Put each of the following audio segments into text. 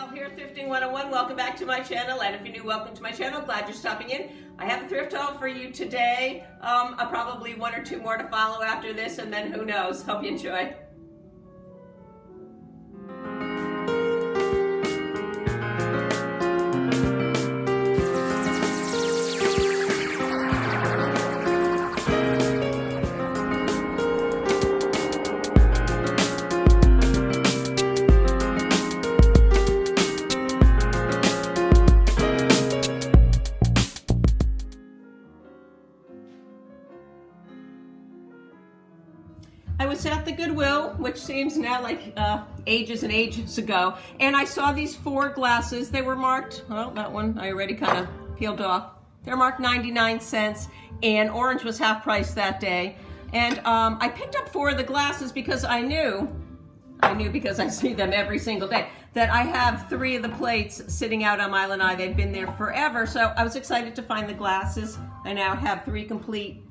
Rosenthal here, Thrifting 101. Welcome back to my channel, and if you're new, welcome to my channel. Glad you're stopping in. I have a thrift haul for you today. Probably one or two more to follow after this, and then who knows. Hope you enjoy. I was at the Goodwill, which seems now like ages and ages ago, and I saw these four glasses. They were marked, well, that one I already kind of peeled off. They're marked 99 cents, and orange was half price that day. And I picked up four of the glasses because I knew because I see them every single day, that I have three of the plates sitting out on my lanai. They've been there forever, so I was excited to find the glasses. I now have three complete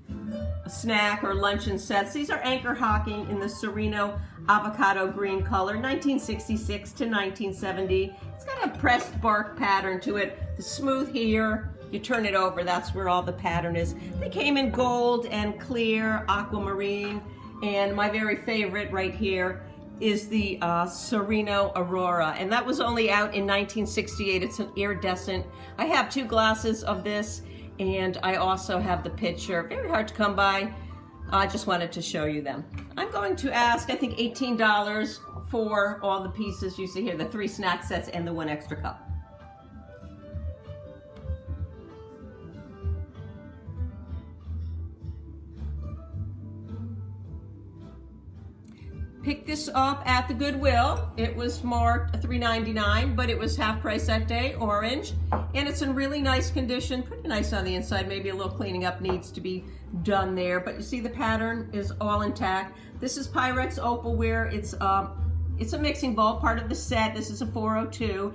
snack or luncheon sets. These are Anchor Hocking in the Sereno avocado green color, 1966 to 1970. It's got a pressed bark pattern to it. The smooth here, you turn it over, that's where all the pattern is. They came in gold and clear, aquamarine, and my very favorite right here is the Sereno Aurora, and that was only out in 1968. It's an iridescent. I have two glasses of this, and I also have the picture. Very hard to come by. I just wanted to show you them. I'm going to ask, I think, $18 for all the pieces you see here, the three snack sets and the one extra cup. Picked this up at the Goodwill. It was marked $3.99, but it was half price that day, orange. And it's in really nice condition, pretty nice on the inside. Maybe a little cleaning up needs to be done there, but you see the pattern is all intact. This is Pyrex opalware. It's a mixing bowl, part of the set. This is a 402,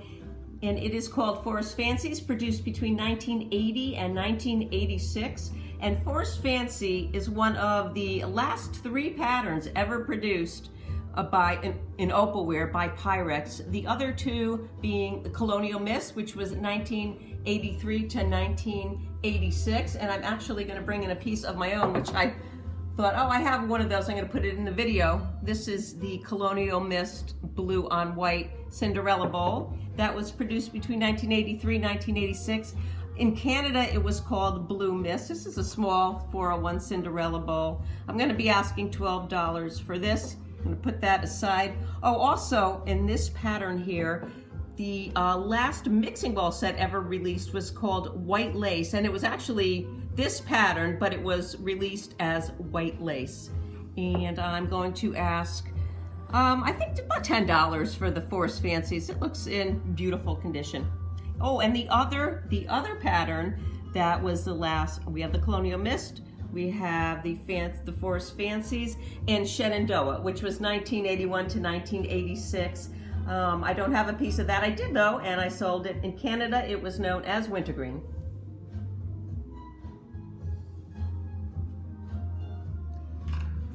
and it is called Forest Fancies, produced between 1980 and 1986. And Forest Fancy is one of the last three patterns ever produced in opalware by Pyrex. The other two being the Colonial Mist, which was 1983 to 1986. And I'm actually going to bring in a piece of my own, which I thought, oh, I have one of those. I'm going to put it in the video. This is the Colonial Mist blue on white Cinderella bowl. That was produced between 1983 and 1986. In Canada, it was called Blue Mist. This is a small 401 Cinderella bowl. I'm going to be asking $12 for this. I'm going to put that aside. Oh, also in this pattern here, the last mixing bowl set ever released was called White Lace, and it was actually this pattern, but it was released as white lace. And I'm going to ask, I think about $10 for the Forest Fancies. It looks in beautiful condition. Oh, and the other pattern that was the last, we have the Colonial Mist, we have the Forest Fancies, and Shenandoah, which was 1981 to 1986. I don't have a piece of that. I did though, and I sold it. In Canada, it was known as Wintergreen.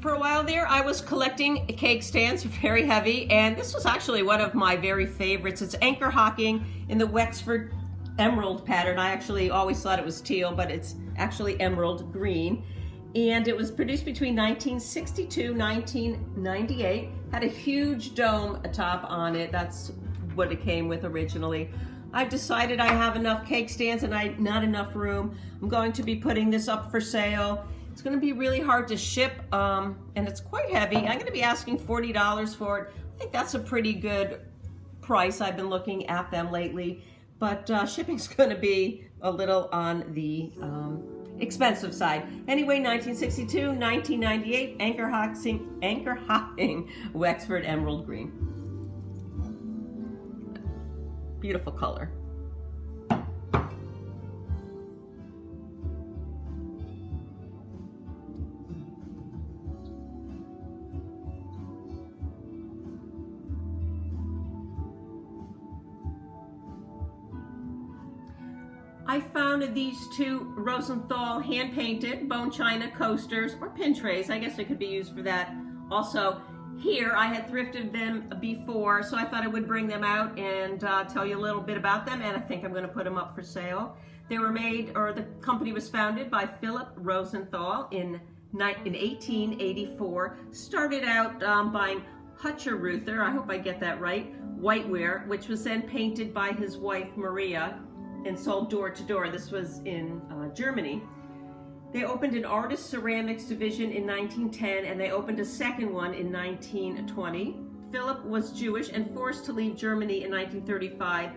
For a while there, I was collecting cake stands, very heavy, and this was actually one of my very favorites. It's Anchor Hocking in the Wexford Emerald pattern. I actually always thought it was teal, but it's actually emerald green. And it was produced between 1962 and 1998. Had a huge dome atop on it. That's what it came with originally. I've decided I have enough cake stands and not enough room. I'm going to be putting this up for sale. It's going to be really hard to ship, and it's quite heavy. I'm going to be asking $40 for it. I think that's a pretty good price. I've been looking at them lately, but shipping's going to be a little on the expensive side. Anyway, 1962, 1998, Anchor Hocking, Wexford Emerald Green. Beautiful color. I found these two Rosenthal hand-painted bone china coasters or pin trays. I guess it could be used for that. Also here. I had thrifted them before, so I thought I would bring them out and tell you a little bit about them, and I think I'm going to put them up for sale. They were made, or the company was founded by Philip Rosenthal in 1884. Started out buying Hutcherruther, I hope I get that right, whiteware, which was then painted by his wife Maria and sold door to door. This was in Germany. They opened an artist ceramics division in 1910, and they opened a second one in 1920. Philip was Jewish and forced to leave Germany in 1935,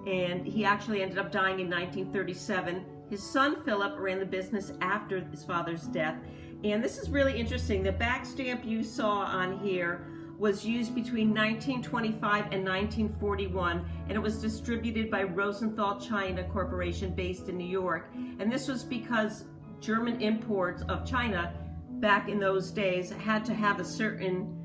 and he actually ended up dying in 1937. His son Philip ran the business after his father's death. And this is really interesting. The back stamp you saw on here was used between 1925 and 1941, and it was distributed by Rosenthal China Corporation based in New York. And this was because German imports of China back in those days had to have a certain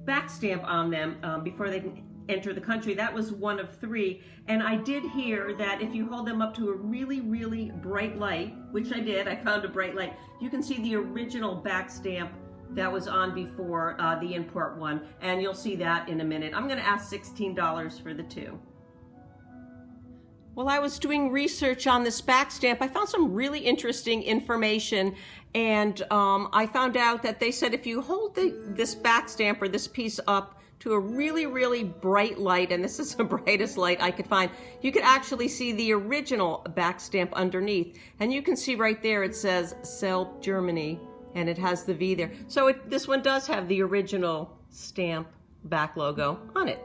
back stamp on them before they can enter the country. That was one of 3. And I did hear that if you hold them up to a really, really bright light, which I did, I found a bright light, you can see the original back stamp that was on before the import one, and you'll see that in a minute. I'm going to ask $16 for the 2. While I was doing research on this back stamp, I found some really interesting information, and I found out that they said if you hold this back stamp or this piece up to a really, really bright light, and this is the brightest light I could find, you could actually see the original back stamp underneath. And you can see right there it says Sell Germany, and it has the V there. So this one does have the original stamp back logo on it.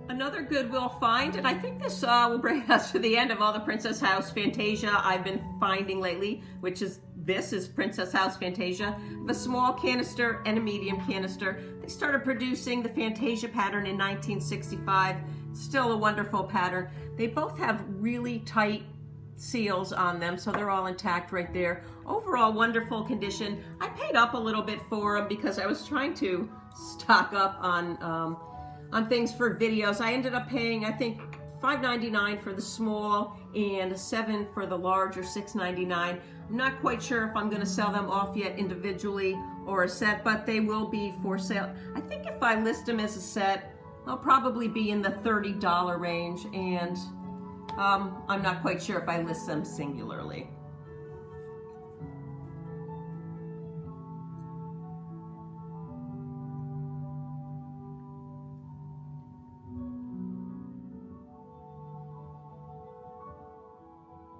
Another Goodwill find, and I think this will bring us to the end of all the Princess House Fantasia I've been finding lately, which is this is Princess House Fantasia. I have a small canister and a medium canister. They started producing the Fantasia pattern in 1965. Still a wonderful pattern. They both have really tight seals on them, so they're all intact right there. Overall, wonderful condition. I paid up a little bit for them because I was trying to stock up on things for videos. I ended up paying, I think, $5.99 for the small and $7 for the large, or $6.99. I'm not quite sure if I'm going to sell them off yet individually or a set, but they will be for sale. I think if I list them as a set, I'll probably be in the $30 range, and I'm not quite sure if I list them singularly.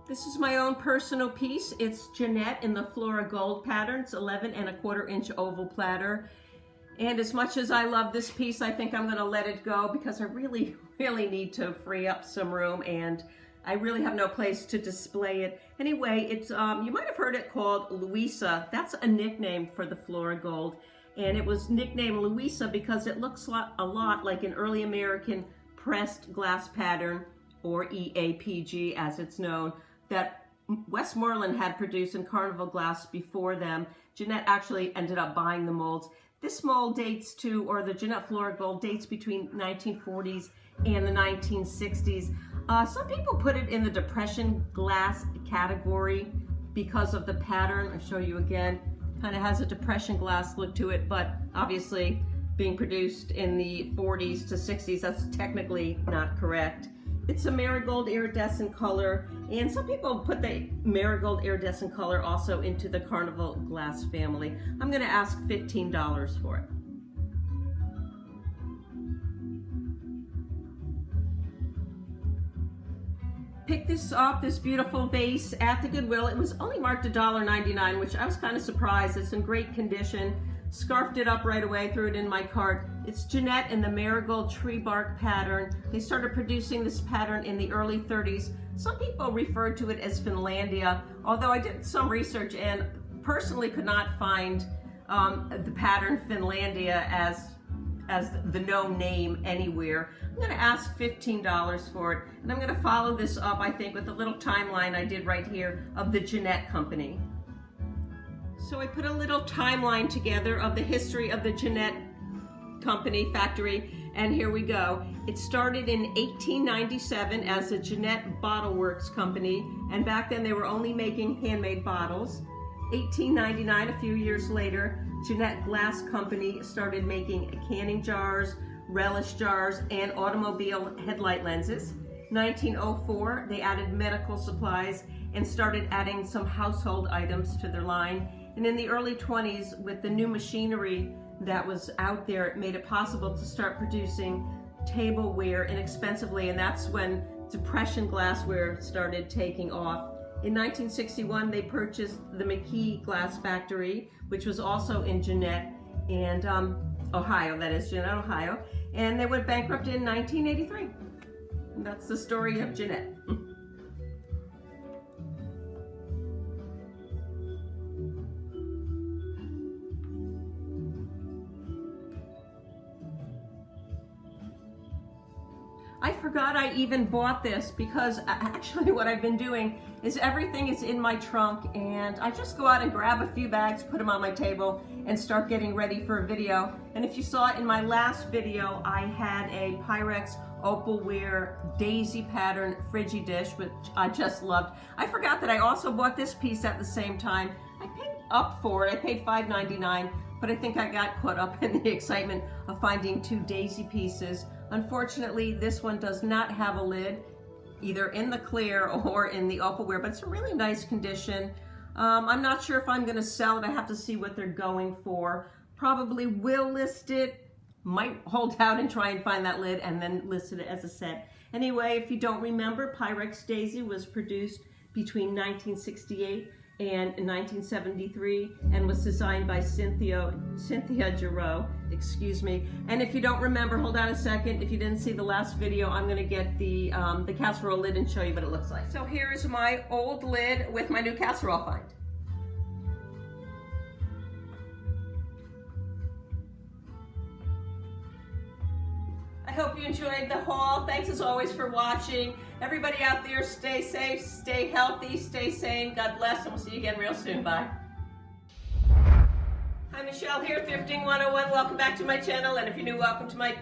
This is my own personal piece. It's Jeannette in the Flora Gold pattern. It's 11¼ inch oval platter. And as much as I love this piece, I think I'm gonna let it go because I really, really need to free up some room, and I really have no place to display it. Anyway, it's you might have heard it called Louisa. That's a nickname for the Flora Gold. And it was nicknamed Louisa because it looks a lot like an early American pressed glass pattern, or EAPG as it's known, that Westmoreland had produced in Carnival glass before them. Jeannette actually ended up buying the molds. This mold dates to, or the Jeannette Flora Gold dates between 1940s and the 1960s. Some people put it in the Depression glass category because of the pattern. I'll show you again. Kind of has a Depression glass look to it, but obviously being produced in the 40s to 60s, that's technically not correct. It's a marigold iridescent color, and some people put the marigold iridescent color also into the Carnival glass family. I'm going to ask $15 for it. Picked this up, this beautiful vase, at the Goodwill. It was only marked $1.99, which I was kind of surprised. It's in great condition. Scarfed it up right away, threw it in my cart. It's Jeannette in the marigold tree bark pattern. They started producing this pattern in the early 30s. Some people referred to it as Finlandia, although I did some research and personally could not find the pattern Finlandia as the known name anywhere. I'm going to ask $15 for it, and I'm going to follow this up, I think, with a little timeline I did right here of the Jeannette Company. So I put a little timeline together of the history of the Jeannette Company factory, and here we go. It started in 1897 as the Jeannette Bottle Works Company, and back then they were only making handmade bottles. 1899, a few years later, Jeannette Glass Company started making canning jars, relish jars, and automobile headlight lenses. 1904, they added medical supplies and started adding some household items to their line. And in the early 20s, with the new machinery that was out there, it made it possible to start producing tableware inexpensively, and that's when Depression glassware started taking off. In 1961, they purchased the McKee Glass Factory, which was also in Jeannette and Ohio, that is Jeannette, Ohio, and they went bankrupt in 1983. And that's the story of Jeannette. I forgot I even bought this because actually what I've been doing is everything is in my trunk, and I just go out and grab a few bags, put them on my table, and start getting ready for a video. And if you saw in my last video, I had a Pyrex opalware daisy pattern Frigidish, which I just loved. I forgot that I also bought this piece at the same time. I paid up for it. I paid $5.99, but I think I got caught up in the excitement of finding two daisy pieces. Unfortunately, this one does not have a lid, either in the clear or in the opalware, but it's a really nice condition. I'm not sure if I'm going to sell it. I have to see what they're going for. Probably will list it, might hold out and try and find that lid and then list it as a set. Anyway, if you don't remember, Pyrex Daisy was produced between 1968 and 1973 and was designed by Cynthia Giroux, excuse me. And if you don't remember, hold on a second. If you didn't see the last video, I'm gonna get the casserole lid and show you what it looks like. So here is my old lid with my new casserole find. I hope you enjoyed the haul. Thanks as always for watching. Everybody out there, stay safe, stay healthy, stay sane. God bless, and we'll see you again real soon. Bye. Hi, Michelle here, Thrifting 101. Welcome back to my channel, and if you're new, welcome to my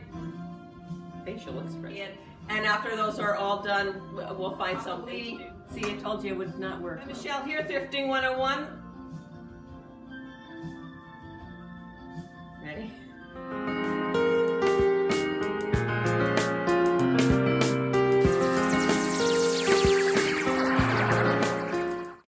facial expression. And after those are all done, we'll find something. See, I told you it would not work. Hi, Michelle here, Thrifting 101. Ready?